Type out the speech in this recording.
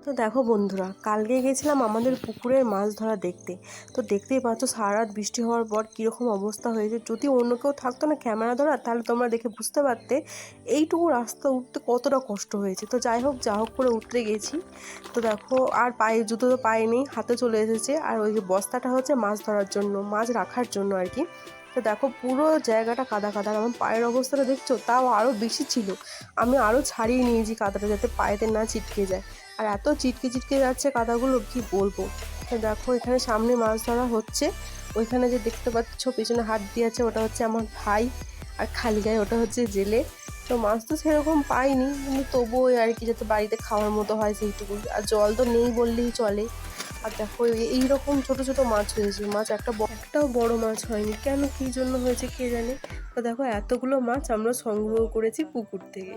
তো দেখো বন্ধুরা, কালকে গেছিলাম আমাদের পুকুরের মাছ ধরা দেখতে। তো দেখতেই পাচ্ছ সারা রাত বৃষ্টি হওয়ার পর কীরকম অবস্থা হয়েছে। যদি অন্য কেউ থাকতো না ক্যামেরা ধরা, তাহলে তোমরা দেখে বুঝতে পারতে এইটুকু রাস্তা উঠতে কতটা কষ্ট হয়েছে। তো যাই হোক যা হোক করে উঠতে গেছি। তো দেখো আর পায়ে জুতো তো পায়ে নেই, হাতে চলে এসেছে। আর ওই যে বস্তাটা হচ্ছে মাছ ধরার জন্য, মাছ রাখার জন্য আর কি। তো দেখো পুরো জায়গাটা কাদা কাদা, আমার পায়ের অবস্থাটা দেখছো, তাও আরও বেশি ছিল। আমি আরও ছাড়িয়ে নিয়েছি কাদাটা যাতে পায়েতে না ছিটকে যায়। আর এত চিটকে চিটকে যাচ্ছে কাদাগুলো, কি বলবো। তো দেখো এখানে সামনে মাছ ধরা হচ্ছে। ওইখানে যে দেখতে পাচ্ছ পেছনে হাত দিয়ে আছে, ওটা হচ্ছে আমার ভাই। আর খালি গায়ে ওটা হচ্ছে জেলে। তো মাছ তো সেরকম পাইনি, কিন্তু তবুও আর কি, যাতে বাড়িতে খাওয়ার মতো হয় সেইটুকু। আর জল তো নেই বললেই চলে। আর দেখো এইরকম ছোট ছোট মাছ হয়েছে, মাছ একটাও বড় মাছ হয়নি। কেন, কী জন্য হয়েছে কে জানে। তো দেখো এতগুলো মাছ আমরা সংগ্রহ করেছি পুকুর থেকে।